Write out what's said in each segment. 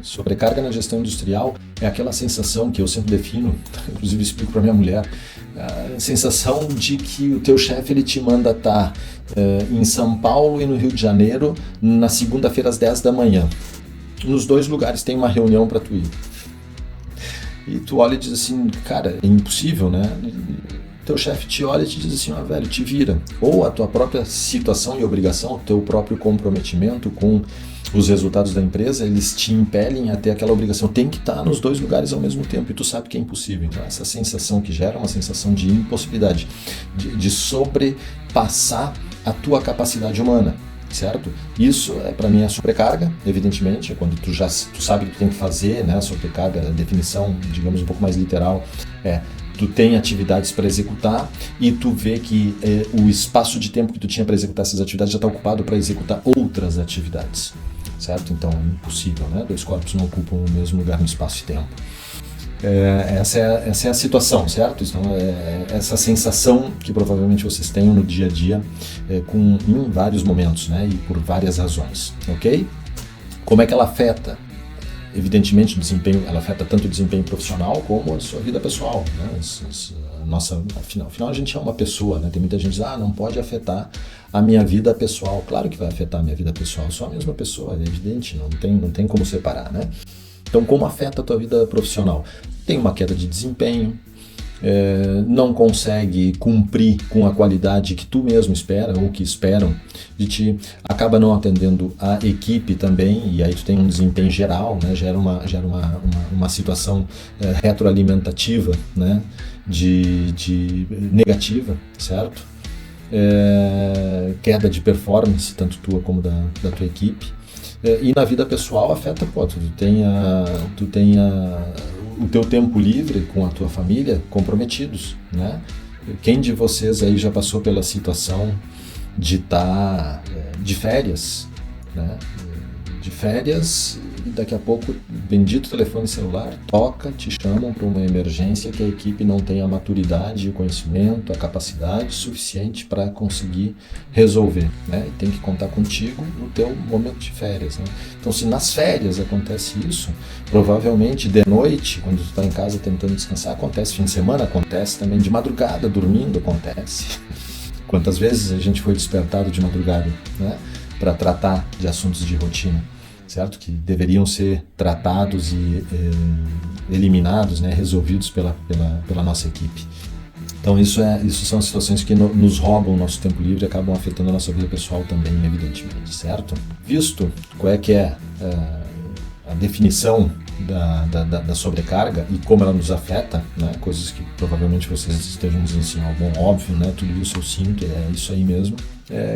Sobrecarga na gestão industrial é aquela sensação que eu sempre defino, inclusive explico para minha mulher, a sensação de que o teu chefe ele te manda estar em São Paulo e no Rio de Janeiro na segunda-feira às 10 da manhã. Nos dois lugares tem uma reunião para tu ir. E tu olha e diz assim, cara, é impossível, né? Teu chefe te olha e te diz assim, velho, te vira. Ou a tua própria situação e obrigação, o teu próprio comprometimento com os resultados da empresa, eles te impelem a ter aquela obrigação. Tem que estar nos dois lugares ao mesmo tempo e tu sabe que é impossível. Então essa sensação que gera uma sensação de impossibilidade, de sobrepassar a tua capacidade humana, certo? Isso para mim é sobrecarga, evidentemente, quando tu sabe o que tu tem que fazer, né? Sobrecarga, a definição, digamos, um pouco mais literal, tu tem atividades para executar e tu vê que o espaço de tempo que tu tinha para executar essas atividades já está ocupado para executar outras atividades, certo? Então é impossível, né? Dois corpos não ocupam o mesmo lugar no espaço e tempo. Essa é a situação, certo? Então, essa sensação que provavelmente vocês tenham no dia a dia em vários momentos, né? E por várias razões, ok? Como é que ela afeta? Evidentemente, o desempenho, ela afeta tanto o desempenho profissional como a sua vida pessoal, né? Afinal, a gente é uma pessoa, né? Tem muita gente que diz, não pode afetar a minha vida pessoal. Claro que vai afetar a minha vida pessoal, eu sou a mesma pessoa, é evidente, não tem como separar, né? Então, como afeta a tua vida profissional? Tem uma queda de desempenho, não consegue cumprir com a qualidade que tu mesmo espera ou que esperam de ti, acaba não atendendo a equipe também, e aí tu tem um desempenho geral, né? Gera uma situação retroalimentativa, né? de negativa, certo? Queda de performance, tanto tua como da tua equipe. E na vida pessoal afeta, tu tem o teu tempo livre com a tua família comprometidos, né? Quem de vocês aí já passou pela situação de estar de férias, né? De férias e daqui a pouco, bendito telefone celular, toca, te chamam para uma emergência que a equipe não tem a maturidade, o conhecimento, a capacidade suficiente para conseguir resolver, né? E tem que contar contigo no teu momento de férias, né? Então, se nas férias acontece isso, provavelmente de noite, quando tu está em casa tentando descansar, acontece, fim de semana acontece também, de madrugada, dormindo, acontece. Quantas vezes a gente foi despertado de madrugada, né? Para tratar de assuntos de rotina, certo? Que deveriam ser tratados e eliminados, né? Resolvidos pela nossa equipe. Então isso são situações que nos roubam o nosso tempo livre e acabam afetando a nossa vida pessoal também, evidentemente, certo? Visto qual é que é a definição da sobrecarga e como ela nos afeta, né? Coisas que provavelmente vocês estejam dizendo assim, bom, óbvio, né? Tudo isso eu sinto, é isso aí mesmo.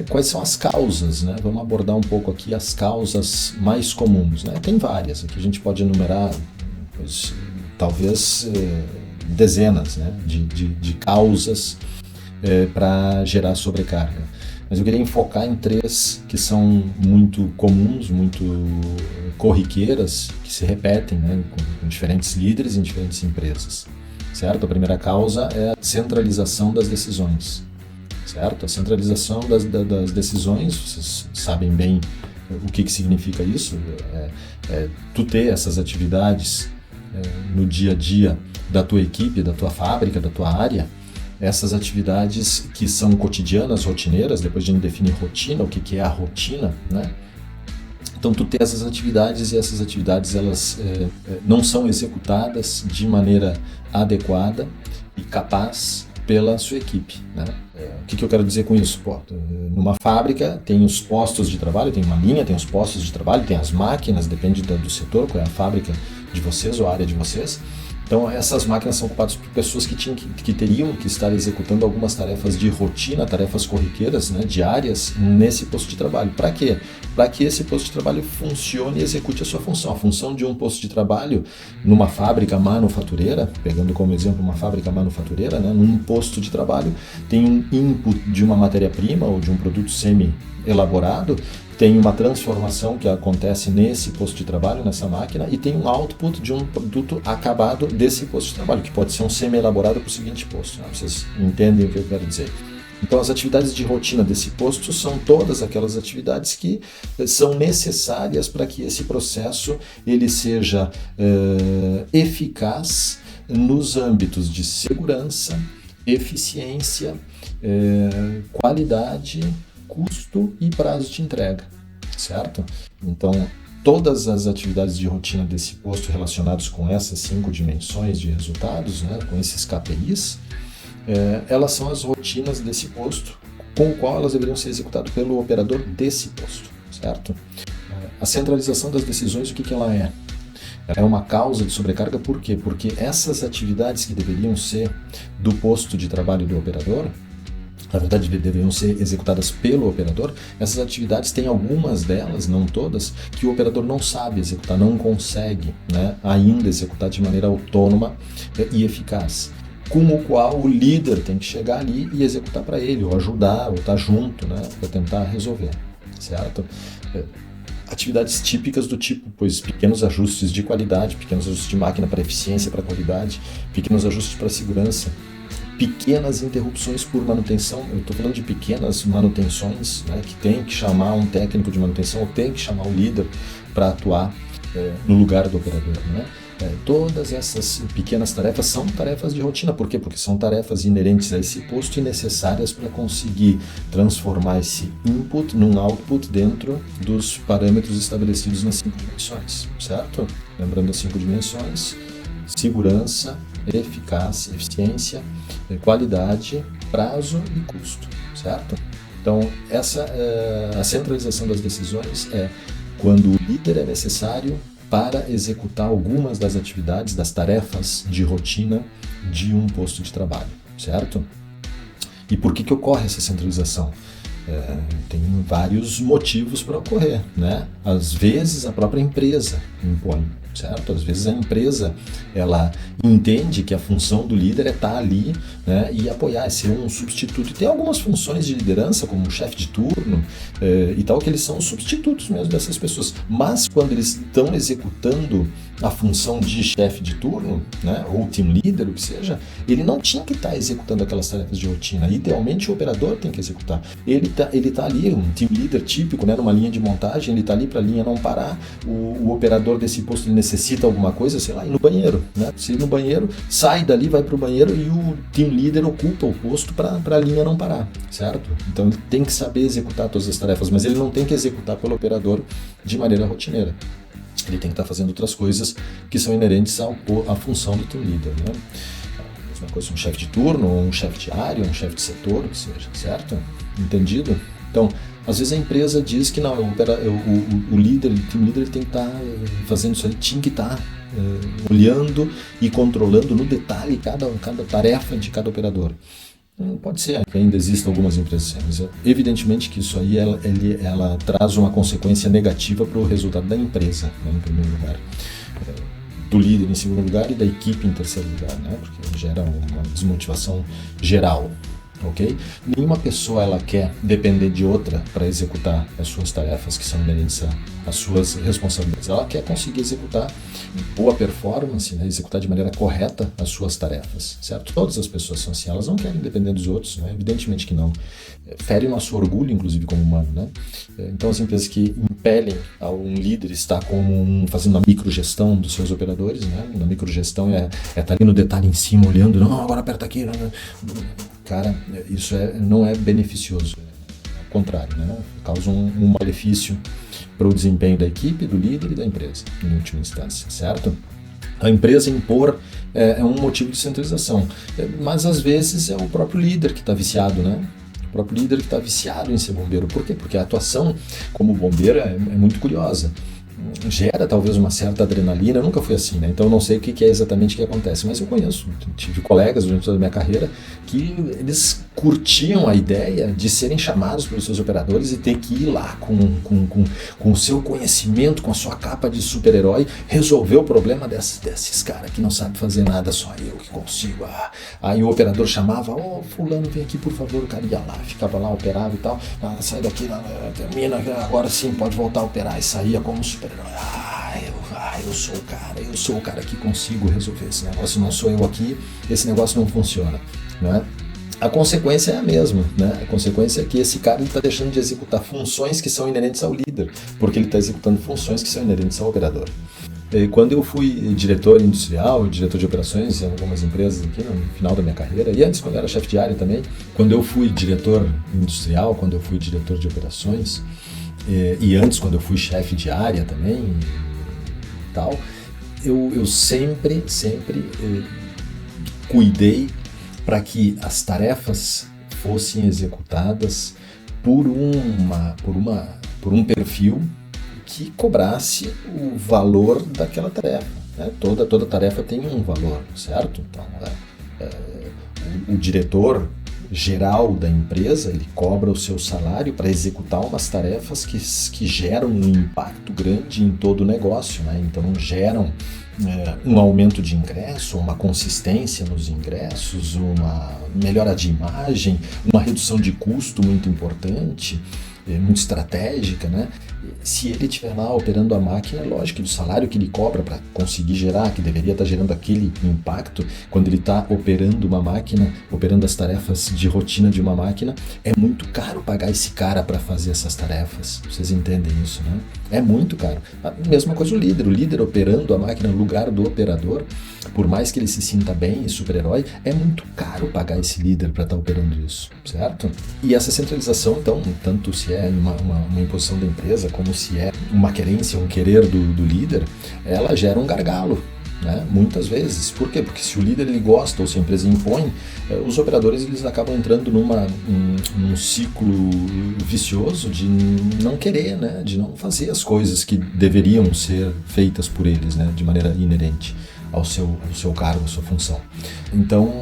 Quais são as causas, né? Vamos abordar um pouco aqui as causas mais comuns, né? Tem várias, aqui a gente pode enumerar, talvez dezenas, né? de causas para gerar sobrecarga. Mas eu queria enfocar em 3 que são muito comuns, muito corriqueiras, que se repetem, né? com diferentes líderes em diferentes empresas, certo? A primeira causa é a centralização das decisões. Certo? A centralização das decisões, vocês sabem bem o que significa isso, tu ter essas atividades no dia a dia da tua equipe, da tua fábrica, da tua área, essas atividades que são cotidianas, rotineiras, depois a gente define rotina, o que é a rotina, né? Então tu ter essas atividades e essas atividades elas não são executadas de maneira adequada e capaz pela sua equipe, né? O que eu quero dizer com isso? Numa fábrica tem os postos de trabalho, tem uma linha, tem os postos de trabalho, tem as máquinas, depende do setor, qual é a fábrica de vocês ou a área de vocês. Então essas máquinas são ocupadas por pessoas que teriam que estar executando algumas tarefas de rotina, tarefas corriqueiras, né, diárias, nesse posto de trabalho. Para quê? Para que esse posto de trabalho funcione e execute a sua função. A função de um posto de trabalho numa fábrica manufatureira, pegando como exemplo uma fábrica manufatureira, né, num posto de trabalho tem um input de uma matéria-prima ou de um produto semi-elaborado, tem uma transformação que acontece nesse posto de trabalho, nessa máquina, e tem um output de um produto acabado desse posto de trabalho, que pode ser um semi-elaborado para o seguinte posto. Né? Vocês entendem o que eu quero dizer. Então, as atividades de rotina desse posto são todas aquelas atividades que são necessárias para que esse processo ele seja eficaz nos âmbitos de segurança, eficiência, qualidade, custo e prazo de entrega, certo? Então, todas as atividades de rotina desse posto relacionadas com essas 5 dimensões de resultados, né, com esses KPIs, elas são as rotinas desse posto, com o qual elas deveriam ser executadas pelo operador desse posto, certo? A centralização das decisões, o que ela é? Ela é uma causa de sobrecarga, por quê? Porque essas atividades que deveriam ser do posto de trabalho do operador, na verdade deveriam ser executadas pelo operador, essas atividades têm algumas delas, não todas, que o operador não sabe executar, não consegue, né, ainda executar de maneira autônoma e eficaz, com o qual o líder tem que chegar ali e executar para ele, ou ajudar, ou estar junto, né, para tentar resolver, certo? Atividades típicas do tipo, pois, pequenos ajustes de qualidade, pequenos ajustes de máquina para eficiência, para qualidade, pequenos ajustes para segurança, pequenas interrupções por manutenção. Eu estou falando de pequenas manutenções, né, que tem que chamar um técnico de manutenção ou tem que chamar o líder para atuar no lugar do operador, né? Todas essas pequenas tarefas são tarefas de rotina. Por quê? Porque são tarefas inerentes a esse posto e necessárias para conseguir transformar esse input num output dentro dos parâmetros estabelecidos nas 5 dimensões, certo? Lembrando as 5 dimensões: segurança, eficácia, eficiência, qualidade, prazo e custo, certo? Então, a centralização das decisões é quando o líder é necessário para executar algumas das atividades, das tarefas de rotina de um posto de trabalho, certo? E por que ocorre essa centralização? Tem vários motivos para ocorrer, né? Às vezes a própria empresa impõe, certo? Às vezes a empresa ela entende que a função do líder é estar ali, né, e apoiar, é ser um substituto. E tem algumas funções de liderança, como o chefe de turno e tal, que eles são substitutos mesmo dessas pessoas. Mas quando eles estão executando a função de chefe de turno, né, ou team leader, o que seja, ele não tinha que estar executando aquelas tarefas de rotina. Idealmente o operador tem que executar. Ele tá ali, um team leader típico, né, numa linha de montagem, ele está ali para a linha não parar. O operador desse posto ele necessita alguma coisa, sei lá, ir no banheiro, né? Se ir no banheiro, sai dali, vai para o banheiro e o team leader ocupa o posto para a linha não parar, certo? Então ele tem que saber executar todas as tarefas, mas ele não tem que executar pelo operador de maneira rotineira. Ele tem que estar fazendo outras coisas que são inerentes à função do team leader, né? A mesma coisa, um chefe de turno, um chefe de área, um chefe de setor, o que seja, certo? Entendido? Então, às vezes a empresa diz que não, o líder, o team leader, ele tem que estar fazendo isso, ele tinha que estar olhando e controlando no detalhe cada tarefa de cada operador. Pode ser que ainda existam algumas empresas, mas evidentemente que isso aí ela traz uma consequência negativa para o resultado da empresa, né, em primeiro lugar, do líder em segundo lugar e da equipe em terceiro lugar, né, porque gera uma desmotivação geral. Ok? Nenhuma pessoa ela quer depender de outra para executar as suas tarefas que são inerentes às suas responsabilidades. Ela quer conseguir executar boa performance, né? Executar de maneira correta as suas tarefas, certo? Todas as pessoas são assim, elas não querem depender dos outros, né? Evidentemente que não. Fere o nosso orgulho, inclusive, como humano, né? Então, as empresas que impelem a um líder estar fazendo uma microgestão dos seus operadores, né? Na microgestão é estar ali no detalhe em cima, olhando, não, agora aperta aqui, né? Cara, isso não é beneficioso, ao contrário, né? Causa um malefício para o desempenho da equipe, do líder e da empresa, em última instância, certo? A empresa impor é um motivo de centralização, mas às vezes é o próprio líder que está viciado, né? O próprio líder que está viciado em ser bombeiro. Por quê? Porque a atuação como bombeiro é muito curiosa. Gera talvez uma certa adrenalina, eu nunca fui assim, né? Então eu não sei o que é exatamente o que acontece, mas eu conheço, tive colegas durante toda a minha carreira que eles curtiam a ideia de serem chamados pelos seus operadores e ter que ir lá com o seu conhecimento, com a sua capa de super-herói, resolver o problema desses caras que não sabem fazer nada, só eu que consigo. Aí o operador chamava, fulano, vem aqui por favor, o cara ia lá, ficava lá, operava e tal, sai daqui, termina, agora sim pode voltar a operar, e saía como super-herói. Eu sou o cara que consigo resolver esse negócio, não sou eu aqui, esse negócio não funciona, né? A consequência é a mesma, né? A consequência é que esse cara está deixando de executar funções que são inerentes ao líder, porque ele está executando funções que são inerentes ao operador. Quando eu fui diretor industrial, diretor de operações em algumas empresas aqui no final da minha carreira, e antes quando eu era chefe de área também, quando eu fui diretor industrial, quando eu fui diretor de operações, e antes quando eu fui chefe de área também e tal, eu sempre cuidei para que as tarefas fossem executadas por um perfil que cobrasse o valor daquela tarefa, né? Toda tarefa tem um valor, certo? Então, o diretor geral da empresa, ele cobra o seu salário para executar umas tarefas que geram um impacto grande em todo o negócio, né? Então geram um aumento de ingresso, uma consistência nos ingressos, uma melhora de imagem, uma redução de custo muito importante, muito estratégica, né? Se ele estiver lá operando a máquina, é lógico que o salário que ele cobra para conseguir gerar, que deveria estar gerando aquele impacto, quando ele está operando uma máquina, operando as tarefas de rotina de uma máquina, é muito caro pagar esse cara para fazer essas tarefas. Vocês entendem isso, né? É muito caro. A mesma coisa o líder operando a máquina no lugar do operador, por mais que ele se sinta bem e super-herói, é muito caro pagar esse líder para estar operando isso, certo? E essa centralização, então, tanto se é uma imposição da empresa, como se é uma querência, um querer do líder, ela gera um gargalo, né? Muitas vezes. Por quê? Porque se o líder ele gosta ou se a empresa impõe, os operadores eles acabam entrando num ciclo vicioso de não querer, né? De não fazer as coisas que deveriam ser feitas por eles, né? De maneira inerente ao seu cargo, à sua função. Então,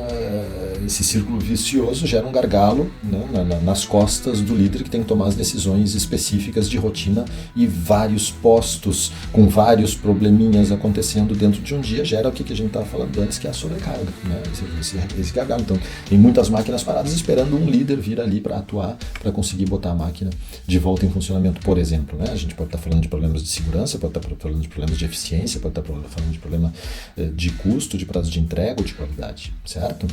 esse círculo vicioso gera um gargalo, né, nas costas do líder que tem que tomar as decisões específicas de rotina, e vários postos com vários probleminhas acontecendo dentro de um dia gera o que a gente estava falando antes, que é a sobrecarga, né, esse gargalo. Então, tem muitas máquinas paradas esperando um líder vir ali para atuar, para conseguir botar a máquina de volta em funcionamento, por exemplo. Né? A gente pode estar falando de problemas de segurança, pode estar falando de problemas de eficiência, pode estar falando de problema de custo, de prazo de entrega ou de qualidade, certo?